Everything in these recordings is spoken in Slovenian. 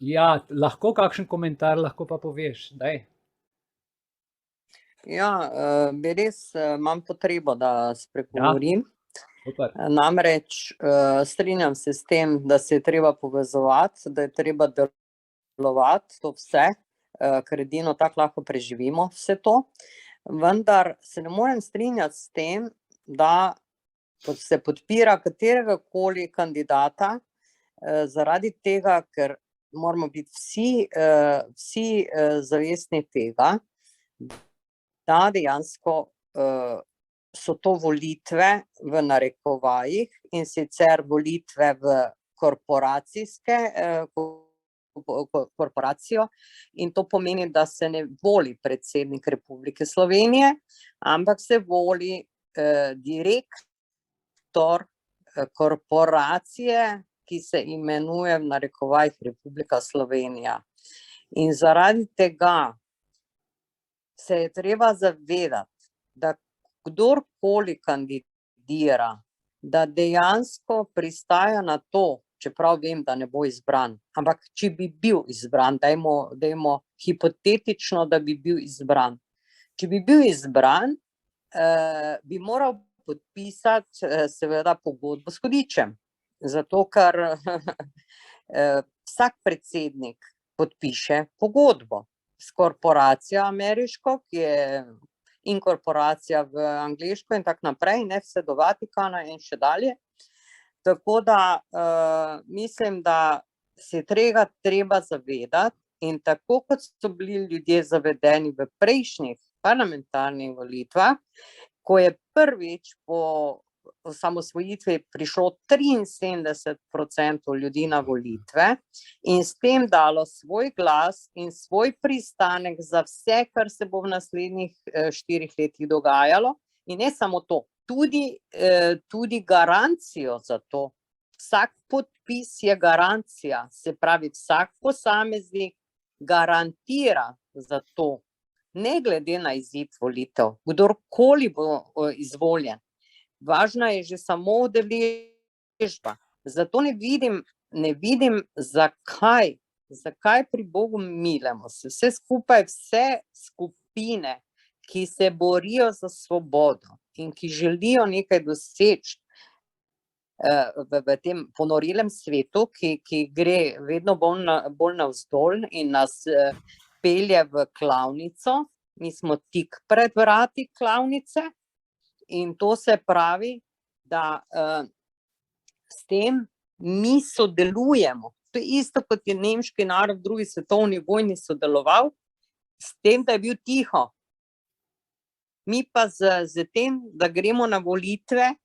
Ja, lahko kakšen komentar, lahko pa poveš, daj. Ja, bi res, imam potrebo, da Ja, spregovorim. super. Namreč, strinjam se s tem, da se je treba povezovati, da je treba delovati, to vse, ker edino tako lahko preživimo vse to. Vendar se ne morem strinjati s tem, da se podpira kateregakoli kandidata, zaradi tega, ker moramo biti vsi zavestni tega, da dejansko, so to volitve v narekovajih, in sicer volitve v korporacijske, korporacijo, in to pomeni, da se ne voli predsednik Republike Slovenije, ampak se voli, direktor, korporacije, ki se imenuje v narekovajih Republika Slovenija. In zaradi tega se je treba zavedati, da kdorkoli kandidira, da dejansko pristaja na to, čeprav vem, da ne bo izbran, ampak če bi bil izbran, dajmo hipotetično, da bi bil izbran. Če bi bil izbran, bi moral podpisati, seveda pogodbo s hudičem, zato ker vsak predsednik podpiše pogodbo s korporacijo ameriško, ki je in korporacija v angleško in tako naprej, ne, vse do Vatikana in še dalje. Tako da, mislim, da se je treba zavedati, in tako kot so bili ljudje zavedeni v prejšnjih parlamentarnih volitvah, ko je prvič po osamosvojitvi prišlo 73% ljudi na volitve in s tem dalo svoj glas in svoj pristanek za vse, kar se bo v naslednjih 4 letih dogajalo, in ne samo to, tudi garancijo za to. Vsak podpis je garancija, se pravi, vsak posameznik garantira za to, ne glede na izid volitev, kdorkoli bo izvoljen. Važna je že samo udeležba. Zato ne vidim, zakaj pri Bogu milemu se vse skupaj, vse skupine, ki se borijo za svobodo in ki želijo nekaj doseči, v tem ponorilem svetu, ki gre vedno bolj navzdol in nas pelje v klavnico. Mi smo tik pred vrati klavnice. In to se pravi, da s tem mi sodelujemo. To je isto, kot je nemški narod v drugi svetovni vojni sodeloval, s tem, da je bil tiho. Mi pa z tem, da gremo na volitve,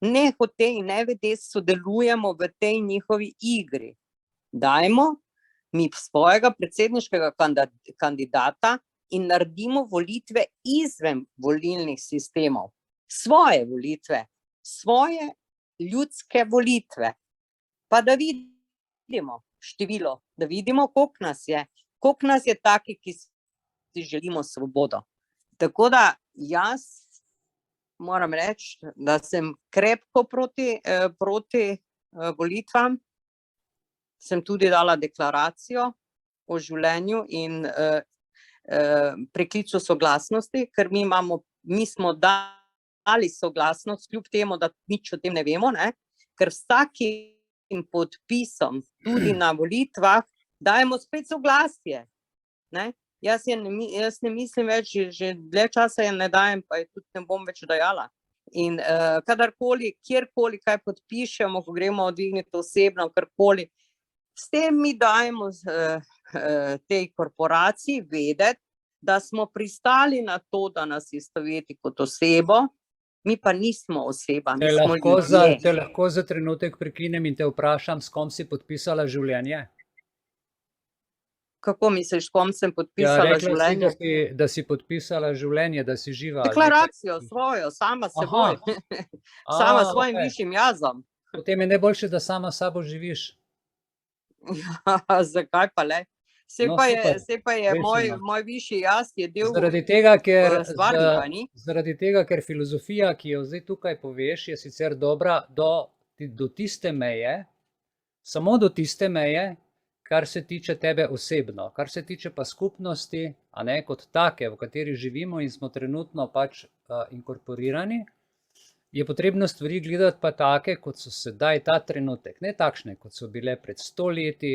ne hote in nevede sodelujemo v tej njihovi igri. Dajmo mi svojega predsedniškega kandidata in naredimo volitve izven volilnih sistemov. Svoje volitve, svoje ljudske volitve. Pa da vidimo število, da vidimo, koliko nas je takih, ki si želimo svobodo. Tako da jaz moram reči, da sem krepko proti volitvam. Sem tudi dala deklaracijo o življenju in preklicu soglasnosti, ker mi smo dali soglasnost, kljub temu, da nič o tem ne vemo, ne, ker vsakim podpisom tudi na volitvah dajemo spet soglasje, ne. Jaz ne mislim več, že dlje časa je ne dajem, pa je tudi ne bom več dajala. In kadarkoli, kjerkoli kaj podpišemo, ko gremo dvigniti osebno, karkoli, s tem mi dajemo tej korporaciji vedeti, da smo pristali na to, da nas istoveti kot osebo, mi pa nismo oseba, mi smo ljudje. Te lahko za trenutek prekinem in te vprašam, s kom si podpisala življenje? Kako misliš, s kom sem podpisala življenje? Ja, rekla si, da si podpisala življenje, da si živa. Deklaracijo svojo, sama s seboj. Sama s svojim višjim jazom. Potem je najboljše, da sama s sabo živiš. Ja, zakaj pa le? Saj pa je moj višji jaz je del stvari, a ni? Zaradi tega, ker filozofija, ki jo zdaj tukaj poveš, je sicer dobra do tiste meje, samo do tiste meje, kar se tiče tebe osebno, kar se tiče pa skupnosti, a ne, kot take, v kateri živimo in smo trenutno pač inkorporirani, je potrebno stvari gledati pa take, kot so sedaj ta trenutek, ne takšne, kot so bile pred 100 leti,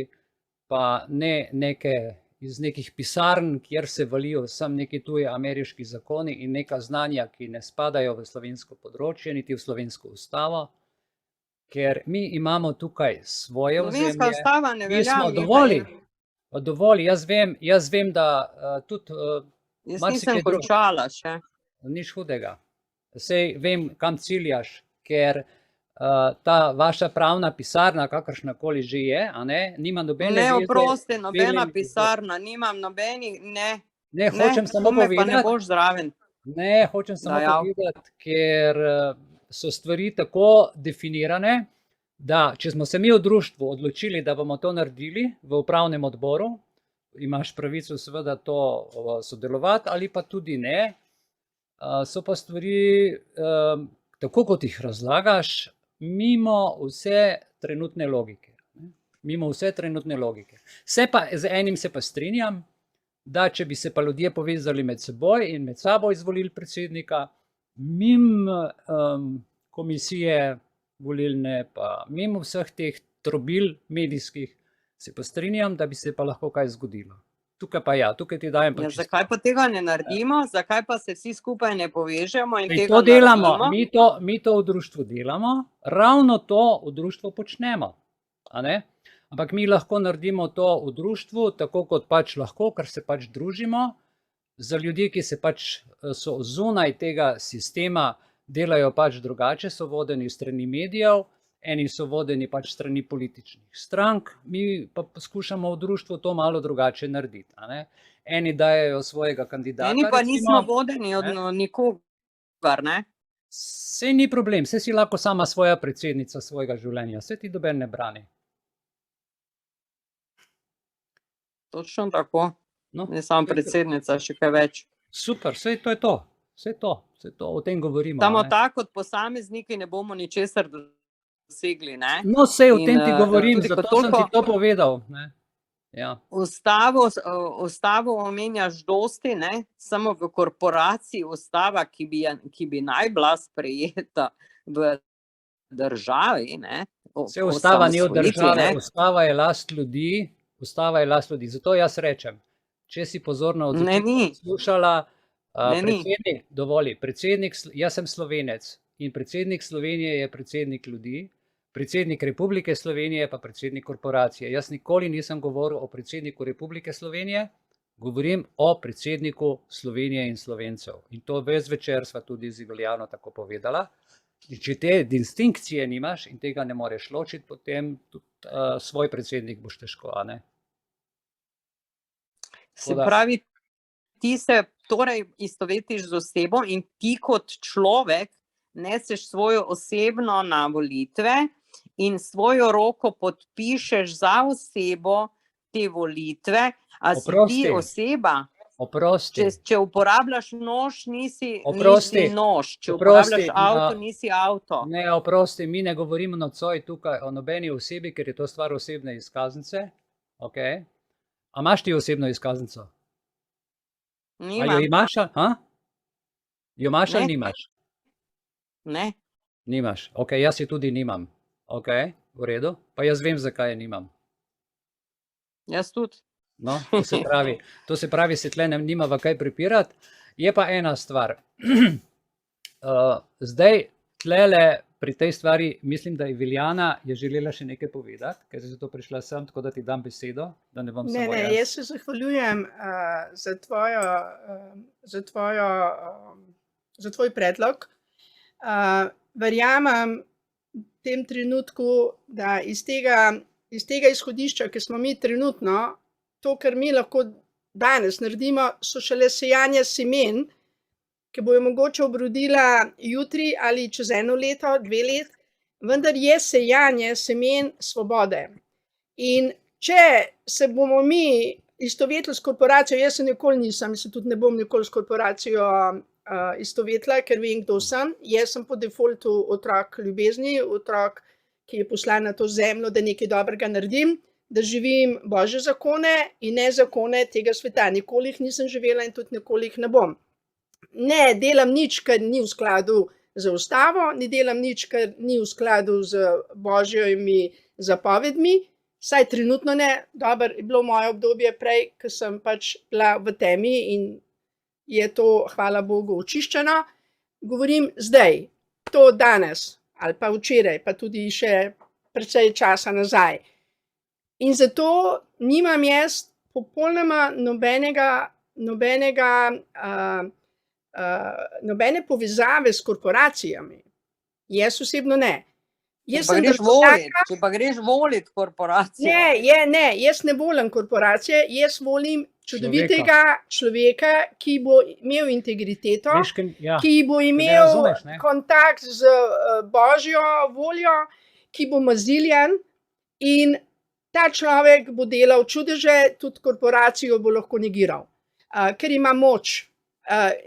pa ne neke iz nekih pisarn, kjer se valijo sem neki tuji ameriški zakoni in neka znanja, ki ne spadajo v slovensko področje, niti v slovensko ustavo, ker mi imamo tukaj svoje Slovenska ozemlje. ustava ne Mi velja. smo Mihael. dovolj, jaz vem, da tudi Jaz marsikaj nisem drugega. končala še. Nič hudega. Sej vem, kam ciljaš, ker ta vaša pravna pisarna, kakršnakoli že je, a ne, nima nobene Ne, veze oprosti, s nobena belim- pisarna, nimam nobenih, ne. Ne, hočem samo to me pa ne povedati, boš zraven. ne, hočem samo Dajal. povedati, ker so stvari tako definirane, da če smo se mi v društvu odločili, da bomo to naredili v upravnem odboru, imaš pravico seveda to sodelovati ali pa tudi ne, so pa stvari, tako kot jih razlagaš, mimo vse trenutne logike. Mimo vse trenutne logike. Z enim se pa strinjam, da če bi se pa ljudje povezali med seboj in med sabo izvolili predsednika, mimo komisije volilne, pa mimo vseh teh trobil medijskih, se pa strinjam, da bi se pa lahko kaj zgodilo. Tukaj pa ja, tukaj ti dajem pa Ja, čisto. zakaj pa tega ne naredimo? Zakaj pa se vsi skupaj ne povežemo in Saj tega to delamo, naredimo? mi to v društvu delamo, ravno to v društvu počnemo, a ne? Ampak mi lahko naredimo to v društvu, tako kot pač lahko, ker se pač družimo, za ljudi, ki se pač so zunaj tega sistema, delajo pač drugače, so vodeni strani medijev, eni so vodeni pač strani političnih strank, mi pa poskušamo v društvu to malo drugače narediti, a ne? Eni dajejo svojega kandidata, Eni pa nismo recimo, vodeni od ne. nikogar, ne? Saj ni problem, saj si lahko sama svoja predsednica svojega življenja, saj ti noben ne brani. Točno tako. No, Ne samo predsednica, še kaj več. super, saj to je to, saj to, o tem govorimo. Samo a ne. tako kot posamezniki ne bomo ničesar dosegli, ne? No, sej o In, tem ti govorim, tudi kot zato sem ti toliko- to povedal, ne. Ja. Ustavo omenjaš dosti, ne? Samo v korporaciji ustava, ki bi naj bila sprejeta v državi, ne? Saj ustava ni od osamosvojitvi, države, ne. ustava je last ljudi, ustava je last ljudi, zato jaz rečem, če si pozorno od Ne, začetka ni. poslušala, Ne, ni. predsednik, jaz sem Slovenec in predsednik Slovenije je predsednik ljudi, predsednik Republike Slovenije je pa predsednik korporacije. Jaz nikoli nisem govoril o predsedniku Republike Slovenije, govorim o predsedniku Slovenije in Slovencev. In to ves večer sva tudi z Ivalijano tako povedala. In če te distinkcije nimaš in tega ne moreš ločiti, potem tudi svoj predsednik boš težko, a ne? Se da- pravi, ti se torej istovetiš z osebo in ti kot človek neseš svojo osebno na volitve in svojo roko podpišeš za osebo te volitve, a si ti Oprosti. oseba? Oprosti. Če uporabljaš nož, nisi Oprosti. nož. Če Oprosti, uporabljaš avto, nisi avto. Ne, oprosti, mi ne govorimo nocoj tukaj o nobeni osebi, ker je to stvar osebne izkaznice. Okay. A imaš ti osebno izkaznico? A jo Nimam. imaš? Jo imaš ali Ne. nimaš? Ne. Nimaš. Ok, jaz je tudi nimam. Ok, v redu. Pa jaz vem, zakaj je nimam. Jaz tudi. No, to se pravi, se tle nimava kaj prepirati. Je pa ena stvar. Zdaj, tlele pri tej stvari, mislim, da Ivalijana je želela še nekaj povedati, ker je zato prišla sem, tako da ti dam besedo, da ne bom samo jaz. Jaz se zahvaljujem za tvoj predlog. Verjamem v tem trenutku, da iz tega izhodišča, ki smo mi trenutno, to, kar mi lahko danes naredimo, so šele sejanja semen, ki bojo mogoče obrodila jutri ali čez 1 leto, 2 let, vendar je sejanje semen svobode. In če se bomo mi istovetili s korporacijo, jaz se nikoli nisem, se tudi ne bom nikoli s korporacijo istovetila, ker vem, kdo sem. Jaz sem po defaultu otrok ljubezni, otrok, ki je poslan na to zemljo, da nekaj dobrega naredim. da živim Božje zakone in ne zakone tega sveta. Nikoli jih nisem živela in tudi nikoli jih ne bom. Ne delam nič, kar ni v skladu z ustavo, ne delam nič, kar ni v skladu z Božjimi zapovedmi, saj trenutno ne. Dobro, je bilo moje obdobje prej, ko sem pač bila v temi in je to, hvala Bogu, očiščeno. Govorim zdaj, to danes ali pa včeraj, pa tudi še precej časa nazaj. In zato nimam jaz popolnoma nobene povezave s korporacijami. Jaz osebno ne. Jaz sem državljanka. Če pa greš volit korporacijo. Ne, jaz ne volim korporacije, jaz volim čudovitega človeka, ki bo imel integriteto, ki bo imel kontakt z Božjo voljo, ki bo maziljan in ta človek bo delal čudeže, tudi korporacijo bo lahko negiral, ker ima moč.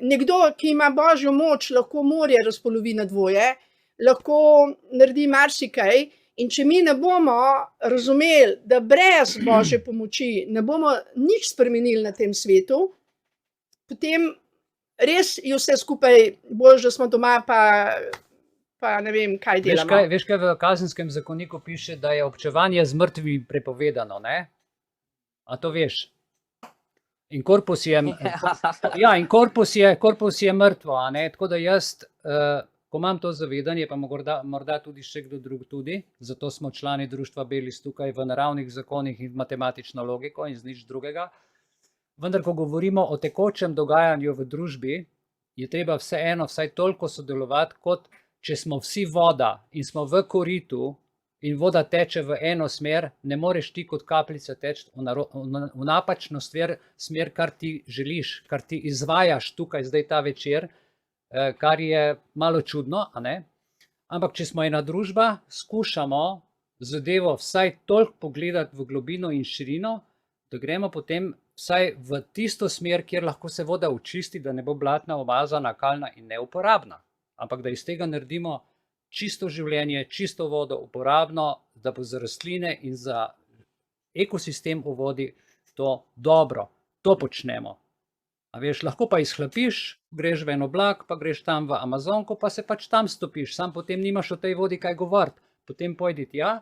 Nekdo, ki ima Božjo moč, lahko morje razpolovi na dvoje, lahko naredi marsikaj. In če mi ne bomo razumeli, da brez Božje pomoči ne bomo nič spremenili na tem svetu, potem res je vse skupaj bolj, da smo doma, pa ne vem, kaj delamo. Veš kaj v Kazenskem zakoniku piše, da je občevanje z mrtvimi prepovedano, ne? A to veš? In korpus je mrtvo, a ne? Tako da jaz, ko imam to zavedanje, pa morda tudi še kdo drug tudi, zato smo člani društva Belis tukaj v naravnih zakonih in matematično logiko in z nič drugega. Vendar, ko govorimo o tekočem dogajanju v družbi, je treba vseeno vsaj toliko sodelovati, kot če smo vsi voda in smo v koritu in voda teče v eno smer, ne moreš ti kot kapljica teči v napačno smer, kar ti želiš, kar ti izvajaš tukaj zdaj ta večer, kar je malo čudno, a ne? Ampak, če smo ena družba, skušamo zadevo vsaj toliko pogledati v globino in širino, da gremo potem vsaj v tisto smer, kjer lahko se voda očisti, da ne bo blatna, umazana, kalna in neuporabna. Ampak, da iz tega naredimo čisto življenje, čisto vodo, uporabno, da bo za rastline in za ekosistem v vodi to dobro. To počnemo. A veš, lahko pa izhlapiš, greš v en oblak, pa greš tam v Amazonko, pa se pač tam stopiš, sam potem nimaš o tej vodi kaj govoriti. Potem pojdi tja,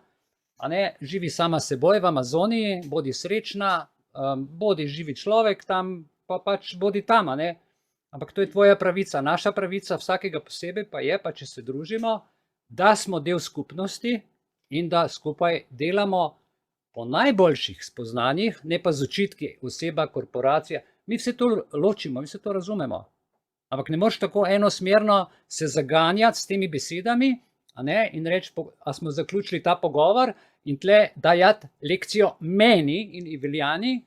a ne, živi sama seboj v Amazoniji, bodi srečna, bodi živi človek tam, pa pač bodi tam, a ne. Ampak to je tvoja pravica, naša pravica vsakega posebej pa je, pa če se družimo, da smo del skupnosti in da skupaj delamo po najboljših spoznanjih, ne pa z očitki oseba, korporacija. Mi vse to ločimo, mi vse to razumemo. Ampak ne moreš tako enosmerno se zaganjati s temi besedami, a ne, in reči, a smo zaključili ta pogovor in tle dajati lekcijo meni in Iveljani,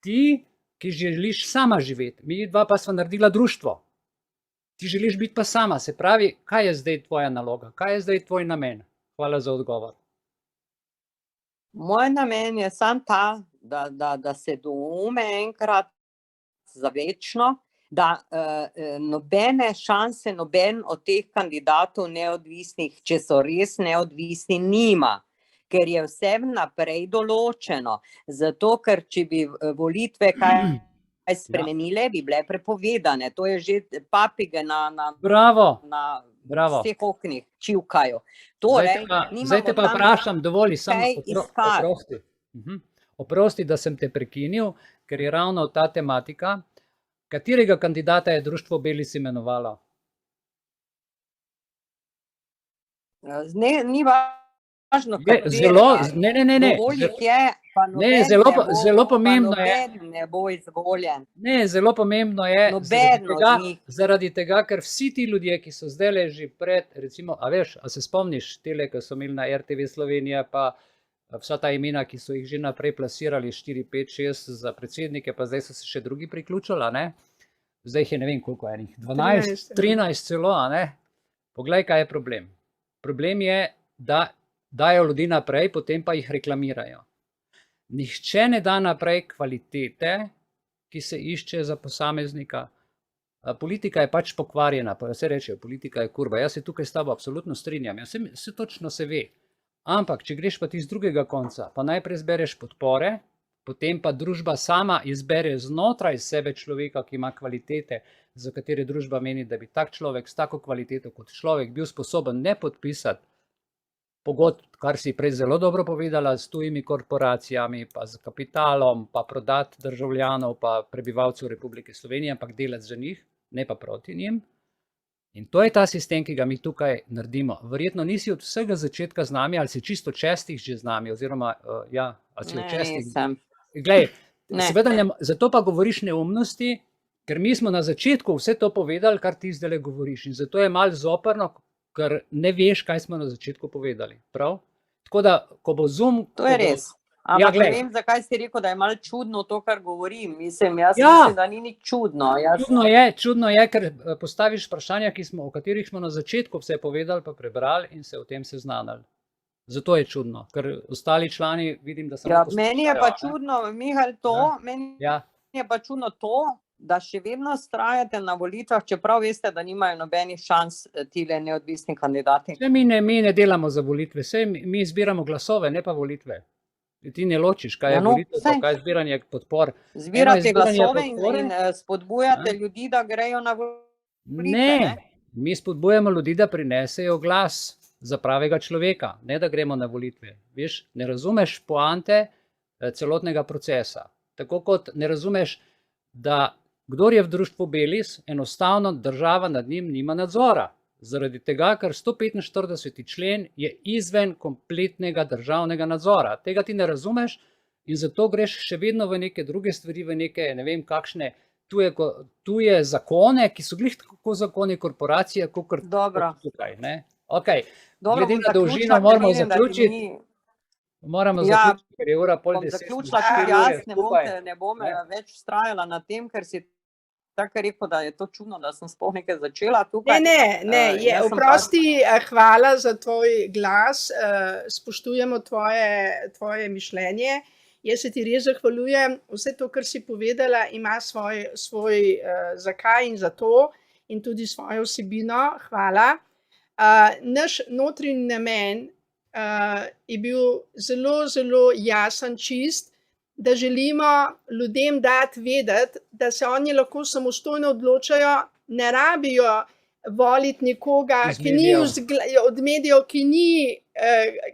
ti, ki želiš sama živeti. Mi dva pa sva naredila društvo. Ti želiš biti pa sama, se pravi, kaj je zdaj tvoja naloga, kaj je zdaj tvoj namen? Hvala za odgovor. Moj namen je samo ta, da se doume enkrat za večno, da nobene šanse, noben od teh kandidatov neodvisnih, če so res neodvisni, nima, ker je vse vnaprej določeno. Zato, ker če bi volitve kaj spremenile, bi bile prepovedane. To je že papige na vseh oknih čivkajo. Zdaj te pa vprašam, dovoli, samo oprosti, da sem te prekinil, ker je ravno ta tematika. Katerega kandidata je društvo Belis imenovalo? Ni važno, zelo pomembno je, ne bo izvoljen. Ne, zelo pomembno je zaradi tega, ker vsi ti ljudje, ki so zdaj že pred, recimo, a veš, a se spomniš tele, ki so imeli na RTV Slovenija, pa vsa ta imena, ki so jih že naprej plasirali, 4, 5, 6 za predsednike, pa zdaj so se še drugi priključili, ne? Zdaj jih je ne vem koliko enih, 12, 13 celo, ne? Poglej, kaj je problem. Problem je, da dajo ljudi naprej, potem pa jih reklamirajo. Nihče ne da naprej kvalitete, ki se išče za posameznika. Politika je pač pokvarjena, pa vse rečejo, politika je kurba. Jaz se tukaj s tabo absolutno strinjam, se točno se ve. Ampak, če greš pa ti z drugega konca, pa najprej zbereš podpore, potem pa družba sama izbere znotraj sebe človeka, ki ima kvalitete, za katere družba meni, da bi tak človek s tako kvaliteto kot človek bil sposoben ne podpisati pogodb, kar si prej zelo dobro povedala, s tujimi korporacijami, pa z kapitalom, pa prodati državljanov, pa prebivalcev Republike Slovenije, ampak delati za njih, ne pa proti njim. In to je ta sistem, ki ga mi tukaj naredimo. Verjetno nisi od vsega začetka z nami, ali si čisto od 6 že z nami, oziroma ali si od 6. Nisem. Glej, Ne. seveda zato pa govoriš neumnosti, ker mi smo na začetku vse to povedali, kar ti zdaj govoriš. In zato je malo zoprno, ker ne veš, kaj smo na začetku povedali. Prav? Tako da, ko bo Zoom... To je res. Ampak glej. ne vem, zakaj si rekel, da je malo čudno to, kar govorim. Mislim, jaz Ja. mislim, da ni nič čudno. Čudno je, ker postaviš vprašanja, o katerih smo na začetku vse povedali, pa prebrali in se o tem seznanili. Zato je čudno, ker ostali člani vidim, da samo Ja, meni je pa poslušajo, ne. čudno, Mihael, to, meni Ja, je pa čudno to, da še vedno vztrajate na volitvah, čeprav veste, da nimajo nobenih šans tile neodvisni kandidati. saj mi ne delamo za volitve, saj mi zbiramo glasove, ne pa volitve. Ti ne ločiš, kaj je Ja, no, volitev, pa saj. kaj je zbiranje podpor. Zbirate zbiranje glasove podpore. in spodbujate ljudi, da grejo na volitve. Ne, mi spodbujamo ljudi, da prinesejo glas za pravega človeka, ne da gremo na volitve. Veš, ne razumeš poante celotnega procesa. Tako kot ne razumeš, da kdor je v društvu Belis, enostavno država nad njim nima nadzora. Zaradi tega, ker 145. člen je izven kompletnega državnega nadzora. Tega ti ne razumeš in zato greš še vedno v neke druge stvari, v neke, ne vem, kakšne tuje zakone, ki so glih tako zakoni korporacije, kot Dobro. tukaj. Ne? Okay. Dobro, Glede bom na dolžino zaključila, ker moramo vidim, da ti zaključiti. ni- Moramo Ja, zaključiti, ker je ura pol Bom 10. zaključila, smo tudi 4 jaz ure skupaj. ne bom Ne. več vztrajala na tem, ker si tako rekel, da je to čudno, da sem sploh nekaj začela tukaj. Ne, je, jaz sem oprosti, hvala za tvoj glas, spoštujemo tvoje mišljenje. Jaz se ti res zahvaljujem, vse to, kar si povedala, ima svoj zakaj in zato in tudi svojo vsebino, hvala. Naš notranji namen je bil zelo, zelo jasen, čist, da želimo ljudem dati vedeti, da se oni lahko samostojno odločajo, ne rabijo voliti nekoga, Iz Ja, ki ni medijev. od medijev,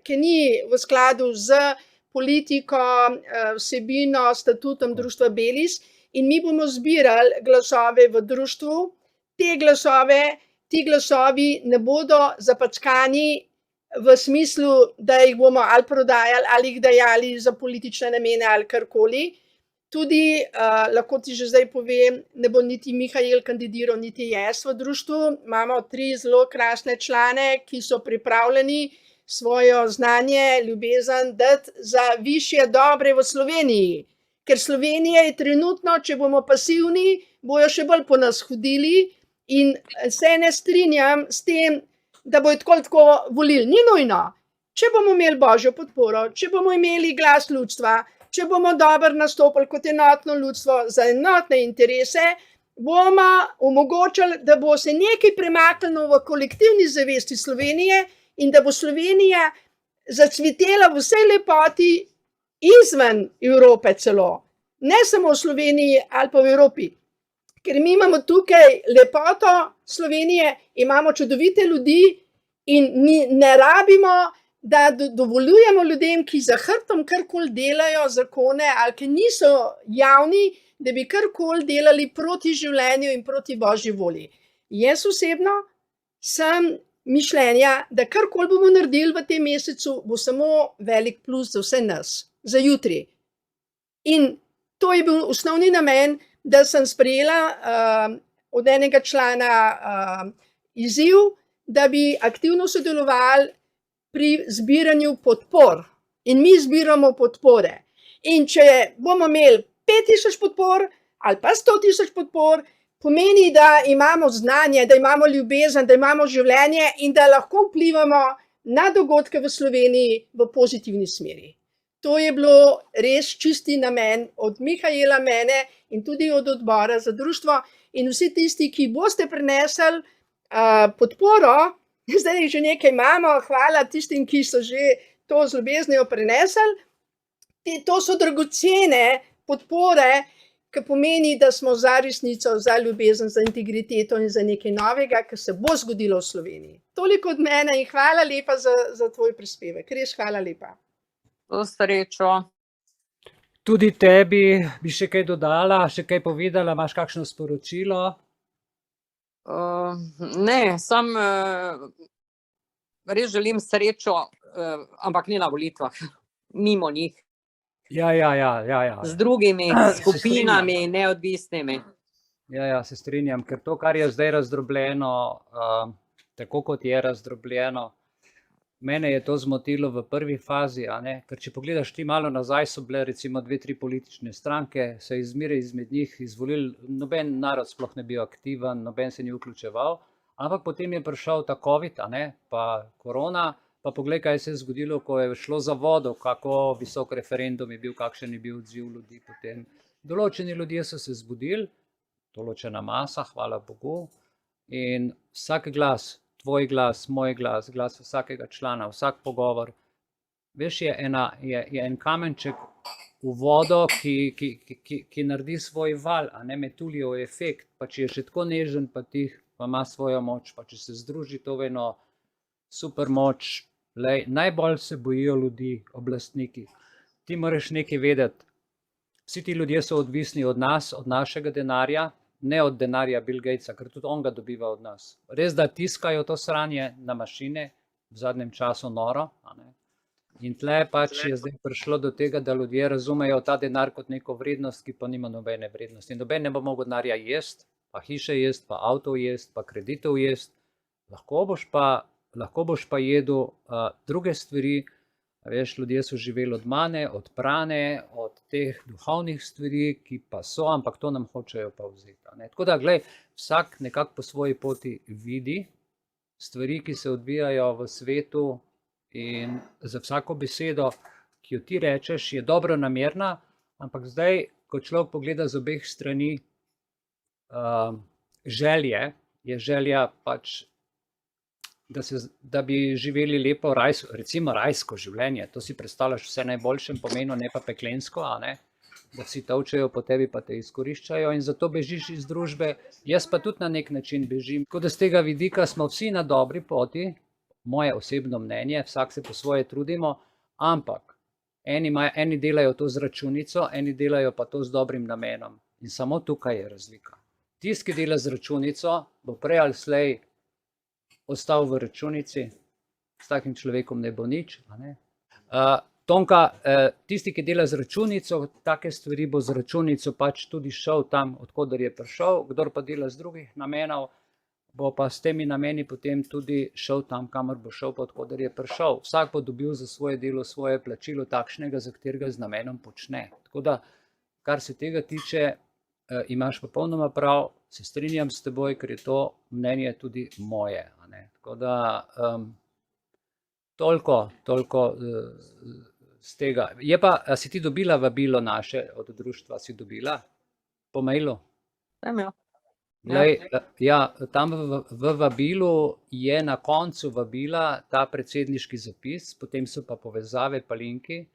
ki ni v skladu z politiko, vsebino, statutom društva Belis, in mi bomo zbirali glasove v društvu. Ti glasovi ne bodo zapackani v smislu, da jih bomo ali prodajali ali jih dajali za politične namene ali karkoli. Tudi, lahko ti že zdaj povem, ne bo niti Mihael kandidiral, niti jaz v društvu. Imamo 3 zelo krasne člane, ki so pripravljeni svoje znanje, ljubezen dati za višje dobre v Sloveniji. Ker Slovenija je trenutno, če bomo pasivni, bojo še bolj po nas hodili in se ne strinjam s tem, da bojo tako volili. Ni nujno. Če bomo imeli božjo podporo, če bomo imeli glas ljudstva, če bomo dobro nastopili kot enotno ljudstvo za enotne interese, bomo omogočili, da bo se nekaj premaknilo v kolektivni zavesti Slovenije in da bo Slovenija zacvetela v vsej lepoti izven Evrope celo. Ne samo v Sloveniji ali pa v Evropi. Ker mi imamo tukaj lepoto Slovenije, imamo čudovite ljudi in ne rabimo, da dovoljujemo ljudem, ki za hrbtom karkoli delajo zakone ali ki niso javni, da bi karkoli delali proti življenju in proti božji volji. Jaz osebno sem mišljenja, da karkoli bomo naredili v tem mesecu, bo samo velik plus za vse nas, za jutri. In to je bil osnovni namen, da sem sprejela od enega člana izziv, da bi aktivno sodelovali pri zbiranju podpor. In mi zbiramo podpore. In če bomo imeli 5000 podpor ali pa 100 000 podpor, pomeni, da imamo znanje, da imamo ljubezen, da imamo življenje in da lahko vplivamo na dogodke v Sloveniji v pozitivni smeri. To je bilo res čisti namen od Mihaela, mene in tudi od odbora za društvo in vsi tisti, ki boste prinesli podporo, zdaj že nekaj imamo, hvala tistim, ki so že to z ljubeznijo prenesli. To so dragocene podpore, ki pomeni, da smo za resnico, za ljubezen, za integriteto in za nekaj novega, kar se bo zgodilo v Sloveniji. Toliko od mene in hvala lepa za tvoj prispevek. Res hvala lepa. To srečo. Tudi tebi bi še kaj dodala, še kaj povedala, imaš kakšno sporočilo? Ne, sam res želim srečo, ampak ne na volitvah, mimo njih. Ja. Z drugimi Se skupinami, neodvisnimi. Ja, se strinjam, ker to, kar je zdaj razdrobljeno, tako kot je razdrobljeno, mene je to zmotilo v prvi fazi, a ne? Ker če pogledaš ti malo nazaj, so bile recimo 2-3 politične stranke, se je izmeraj izmed njih izvolili, noben narod sploh ne bil aktiven, noben se ni vključeval, ampak potem je prišel ta COVID, a ne? Pa korona, pa poglej, kaj se je zgodilo, ko je šlo za vodo, kako visok referendum je bil, kakšen je bil odziv ljudi potem. Določeni ljudje so se zbudili, določena masa, hvala Bogu, in vsak glas, tvoj glas, moj glas, glas vsakega člana, vsak pogovor, veš, je en kamenček v vodo, ki naredi svoj val, a ne Metuljev efekt, pa če je še tako nežen, pa tih, pa ima svojo moč, pa če se združi to v eno super moč. Lej, najbolj se bojijo ljudi, oblastniki. Ti moraš nekaj vedeti. Vsi ti ljudje so odvisni od nas, od našega denarja, ne od denarja Bill Gatesa, ker tudi on ga dobiva od nas. Res, da tiskajo to sranje na mašine, v zadnjem času noro, a ne? In tle pač je zdaj prišlo do tega, da ljudje razumejo ta denar kot neko vrednost, ki pa nima nobene vrednosti. In noben ne bo mogel denarja jesti, pa hiše jesti, pa avtov jesti, pa kreditov jesti. Lahko boš pa jedel druge stvari, veš, ljudje so živeli od mane, od prane, od teh duhovnih stvari, ki pa so, ampak to nam hočejo pa vzeti. Tako da, glej, vsak nekako po svoji poti vidi stvari, ki se odvijajo v svetu, in za vsako besedo, ki jo ti rečeš, je dobronamerna, ampak zdaj, ko človek pogleda z obeh strani želje, je želja pač, da bi živeli lepo, recimo rajsko življenje. To si predstavljaš vse najboljšem pomenu, ne pa peklensko, a ne? Da vsi tolčejo po tebi, pa te izkoriščajo in zato bežiš iz družbe. Jaz pa tudi na nek način bežim. Tako da z tega vidika smo vsi na dobri poti, moje osebno mnenje, vsak se po svoje trudimo, ampak eni delajo to z računico, eni delajo pa to z dobrim namenom. In samo tukaj je razlika. Tisti, ki dela z računico, bo prej ali slej ostal v računici, s takim človekom ne bo nič. A ne? Tonka, tisti, ki dela z računico, take stvari bo z računico pač tudi šel tam, odkudar je prišel, kdor pa dela z drugih namenov, bo pa s temi nameni potem tudi šel tam, kamor bo šel, pa odkudar je prišel. Vsak bo dobil za svoje delo svoje plačilo takšnega, za katerega z namenom počne. Tako da, kar se tega tiče, imaš popolnoma prav, se strinjam s teboj, ker je to mnenje tudi moje. A ne? Tako da, toliko z tega. Je pa, a si ti dobila vabilo naše od društva, si dobila po mailu? Sem jo. Glej, ja, tam v vabilu je na koncu vabila ta predsedniški zapis, potem so pa povezave, pa linki.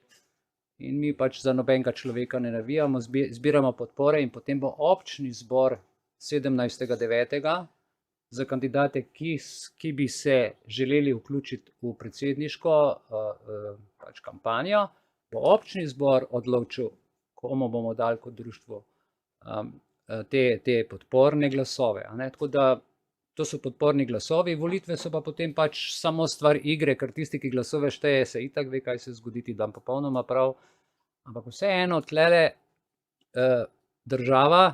In mi pač za nobenega človeka ne navijamo, zbiramo podpore in potem bo občni zbor 17.9. za kandidate, ki bi se želeli vključiti v predsedniško pač kampanjo, bo občni zbor odločil, komu bomo dali kot društvo te podporne glasove. A ne? Tako da to so podporni glasovi, volitve so pa potem pač samo stvar igre, ker tisti, ki glasove šteje, se itak ve, kaj se zgoditi, dam popolnoma prav. Ampak vseeno tlele država,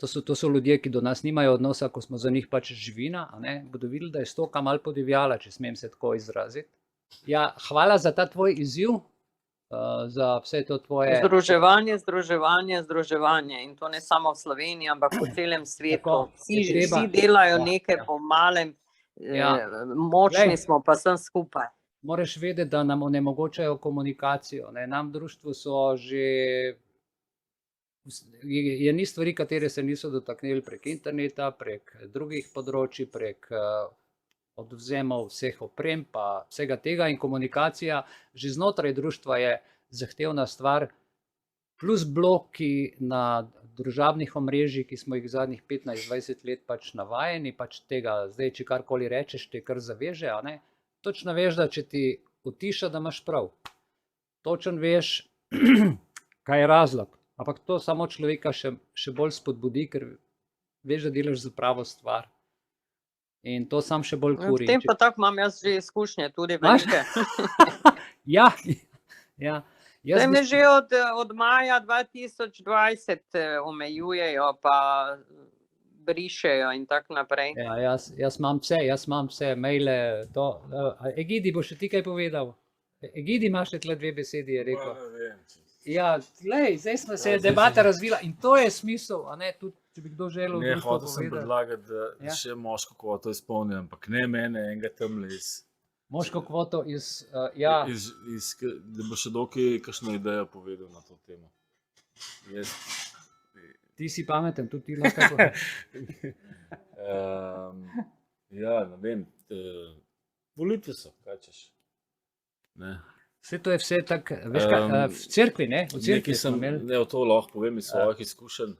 to so ljudje, ki do nas nimajo odnosa, ko smo za njih pač živina, a ne, bodo videli, da je stoka malo podivjala, če smem se tako izraziti. Ja, hvala za ta tvoj izziv, za vse to tvoje... Združevanje. In to ne samo v Sloveniji, ampak po celem svetu. Vsi delajo nekaj po malem, močni smo pa sem skupaj. Moraš vedeti, da nam onemogočajo komunikacijo. Nam v društvu so že... Je ni stvari, katere se niso dotaknili prek interneta, prek drugih področji, prek odvzemov vseh oprem, pa vsega tega, in komunikacija že znotraj društva je zahtevna stvar, plus bloki na družabnih omrežjih, ki smo jih zadnjih 15-20 let pač navajeni, pač tega, zdaj, če karkoli rečeš, te kar zaveže, a ne? Točno veš, da če ti utiša, da imaš prav. Točno veš, kaj je razlog. Ampak to samo človeka še bolj spodbudi, ker veš, da delaš za pravo stvar. In to sam še bolj V kuri. tem pa tako imam jaz že izkušnje, tudi Imaš? velike. Ja, ja. Jaz Zdaj me mislim, že od maja 2020 omejujejo, pa brišejo in tako naprej. ja, jaz imam vse, maile, to. Egidi, boš še ti kaj povedal? Egidi, imaš le tle dve besedi, je rekel. Ja, glej, zdaj smo se Ja, zdaj debata se- razvila in to je smisel, a ne, tudi če bi kdo želel Ne, društvo hotel sem povedati. predlagati, da Ja. še moško kvoto izpolnim, ampak ne mene, enega tamle Moško kvoto ja, da bo še dokaj kakšno idejo povedal na to temo. Jaz, ti si pameten, tudi ti lahko kaj poveš. ja, ne vem, volitve so, kaj češ. Ne. Vse to je vse tako, veš kaj, v cerkvi, ne? V cerkvi Nekaj smo sem, imeli. ne, to lahko povem iz svojih izkušenj.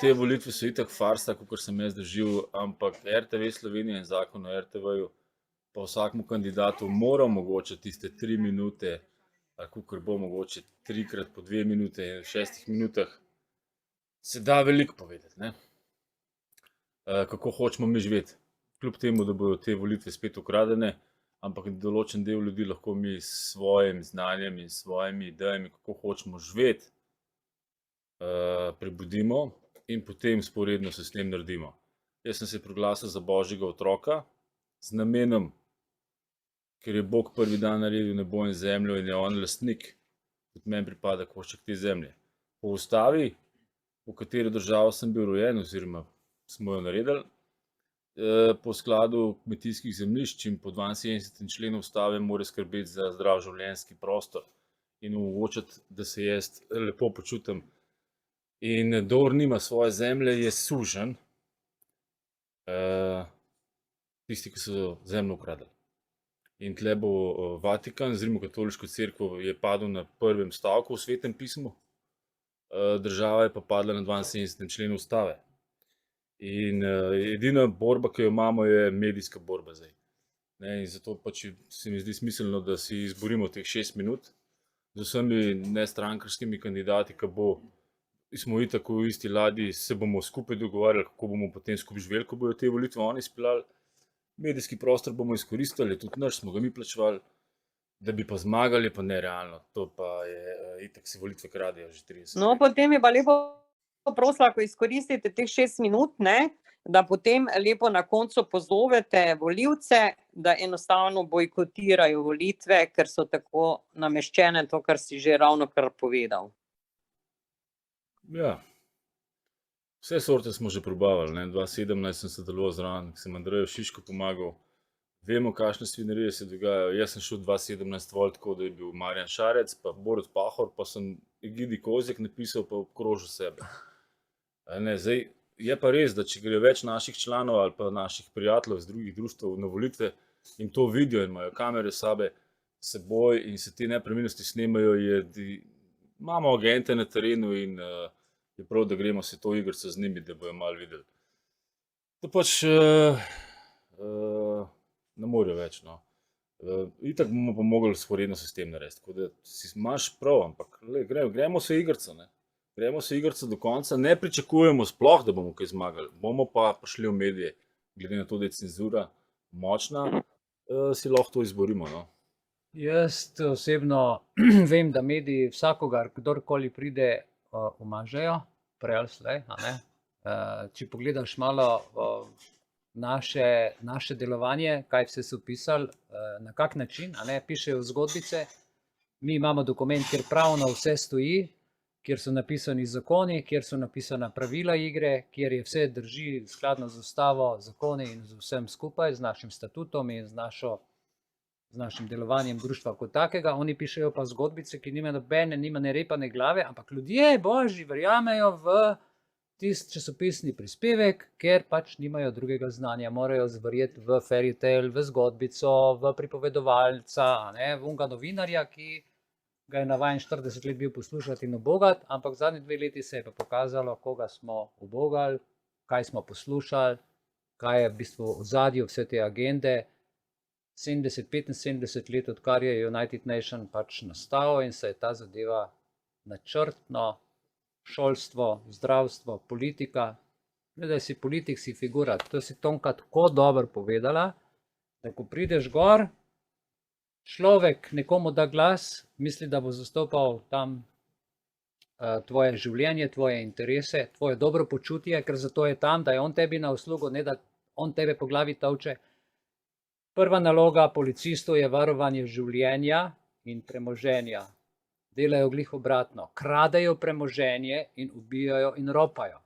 Te volitve so itak farsa, kot sem jaz doživel, ampak RTV Slovenija in zakon o RTV-ju pa vsakmu kandidatu mora omogočiti tiste 3 minute, ali kakor bo mogoče 3x po 2 minute in v 6 minutah, se da veliko povedati, ne? Kako hočemo mi živeti. Kljub temu, da bodo te volitve spet ukradene, ampak določen del ljudi lahko mi s svojim znanjem in s svojimi idejami, kako hočemo živeti, prebudimo in potem sporedno se s tem naredimo. Jaz sem se proglasil za Božjega otroka z namenom, ker je Bog prvi dan naredil nebo in zemljo in je on lastnik, tudi meni pripada košček te zemlje. Po ustavi, v katero državo sem bil rojen, oziroma smo jo naredili, po skladu kmetijskih zemljišč in po 72. členu ustave mora skrbeti za zdrav življenjski prostor in omogočiti, da se jaz lepo počutim. In kdor nima svoje zemlje, je suženj tisti, ki so zemljo ukradli. In tle bo Vatikan z Rimokatoliško cerkev je padel na prvem stavku v Svetem pismu, država je pa padla na 72. členu ustave. In edina borba, ki jo imamo, je medijska borba zdaj. Ne, in zato pač se mi zdi smiselno, da si izborimo teh 6 minut z vsemi nestrankarskimi kandidati, ki smo itak v isti ladji, se bomo skupaj dogovarjali, kako bomo potem skupaj živeli, ko bojo te volitve oni izpeljali. Medijski prostor bomo izkoristili, tudi naš, smo ga mi plačevali, da bi pa zmagali, pa nerealno. To pa je itak se volitve kradejo že 30 No, let. potem je pa lepo prosila, ko izkoristite teh 6 minut, ne, da potem lepo na koncu pozovete volivce, da enostavno bojkotirajo volitve, ker so tako nameščene, to, kar si že ravnokar povedal. Ja. Vse sorte smo že probavali, ne. 2017 sem sodeloval zraven, sem Andreju Šišku pomagal. Vemo, kakšne svinjarije se dogajajo. Jaz sem šel 2017 voliti tako, da je bil Marjan Šarec, pa Borut Pahor, pa sem Egidi Kozjek napisal, pa obkrožil sebe. Ne, zdaj, je pa res, da če gre več naših članov ali pa naših prijateljev z drugih društev na volitve in to vidijo in imajo kamere sabe seboj in se te nepravilnosti snemajo, imamo agente na terenu in je prav, da gremo se to igrico z njimi, da bojo malo videli. To pač ne morejo več, no. Itak bomo pa mogli sporedno se s tem narediti, tako da si imaš prav, ampak gremo se igrico, ne. Gremo se igrico do konca, ne pričakujemo sploh, da bomo kaj zmagali, bomo pa prišli v medije, glede na to, da je cenzura močna, si lahko to izborimo, no. Jaz osebno vem, da mediji vsakogar, kdorkoli pride, umažejo, prej ali slej, a ne. Če pogledaš malo naše delovanje, kaj vse so pisali, na kak način, a ne, pišejo zgodbice, mi imamo dokument, kjer pravno vse stoji, kjer so napisani zakoni, kjer so napisana pravila igre, kjer je vse drži skladno z ustavo, zakoni in z vsem skupaj, z našim statutom in z našim delovanjem društva kot takega. Oni pišejo pa zgodbice, ki nima nobene, nima ne repa ne glave, ampak ljudje božji verjamejo v tisti časopisni prispevek, ker pač nimajo drugega znanja, morajo zverjeti v fairy tale, v zgodbico, v pripovedovalca, ne, v unga novinarja, ki ga je navajen 40 let bil poslušati in ubogat, ampak zadnji 2 leti se je pa pokazalo, koga smo ubogali, kaj smo poslušali, kaj je v bistvu v ozadju vse te agende. 70-75 let, odkar je United Nation pač nastal in se je ta zadeva načrtno, šolstvo, zdravstvo, politika, ne da si politik, si figura. To si Tonka tako dobro povedala, da ko prideš gor, človek nekomu da glas, misli, da bo zastopal tam tvoje življenje, tvoje interese, tvoje dobro počutje, ker zato je tam, da je on tebi na uslugo, ne da on tebe po glavi tolče. Prva naloga policistov je varovanje življenja in premoženja. Delajo glih obratno. Kradejo premoženje in ubijajo in ropajo.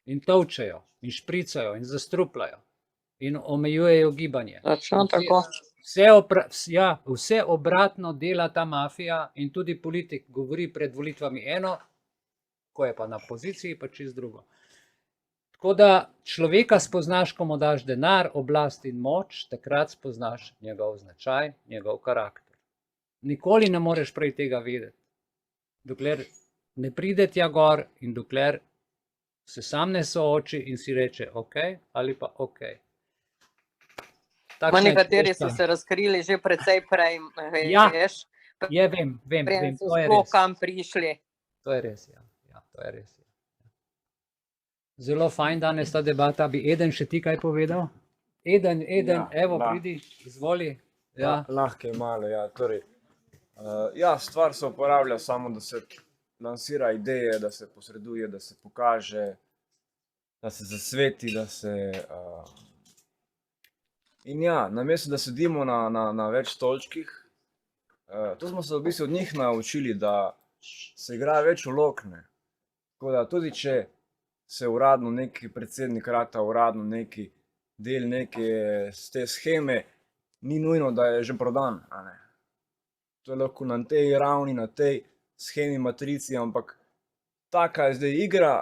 In tolčejo, in špricajo, in zastrupljajo. In omejujejo gibanje. Točno tako. Vse obratno dela ta mafija in tudi politik govori pred volitvami eno, ko je pa na poziciji, pa čisto drugo. Tako da človeka spoznaš, ko mu daš denar, oblast in moč, takrat spoznaš njegov značaj, njegov karakter. Nikoli ne moreš prej tega vedeti, dokler ne pride tja gor in dokler se sam ne sooči in si reče ok ali pa ok. Nekateri so se razkrili že precej prej, veš. Ja, vem, to je res. Kam prišli. To je res, ja, to je res. Zelo fajn danes ta debata. Bi Eden še ti kaj povedal? Eden, evo, pridi, izvoli. Ja. Lahko je malo, ja. Torej, stvar se uporablja samo, da se lansira ideje, da se posreduje, da se pokaže, da se zasveti, da se... In ja, namesto da sedimo na več točkih, to smo se v bistvu od njih naučili, da se igra več vlog, ne. Tako da tudi če se uradno neki predsednik rata, uradno neki del neke z te sheme, ni nujno, da je že prodan, a ne. To je lahko na tej ravni, na tej shemi, matrici, ampak taka je zdaj igra,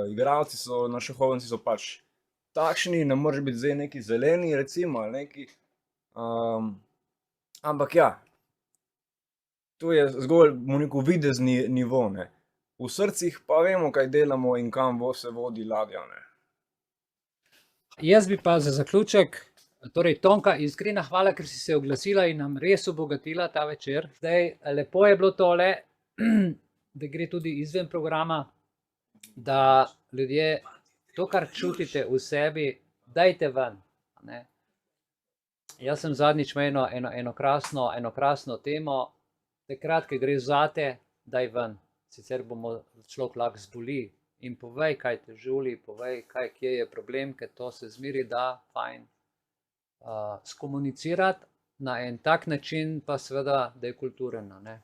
igralci so, našahovnici so pač takšni, ne moreš biti zdaj neki zeleni, recimo, ali neki, ampak ja, to je zgolj, videzni nivo, ne. V srcih pa vemo, kaj delamo in kam se vodi ladja, ne. Jaz bi pa za zaključek, torej Tonka, iskrena hvala, ker si se oglasila in nam res obogatila ta večer. Zdaj, lepo je bilo tole, da gre tudi izven programa, da ljudje to, kar čutite v sebi, dajte ven, ne. Jaz sem zadnjič imel eno krasno temo, takrat, ko gre zate, daj ven. Sicer bomo človek lahko zboli in povej, kaj te žuli, povej, kje je problem, ker to se zmeri da fajn skomunicirati na en tak način, pa seveda, da je kulturno, ne.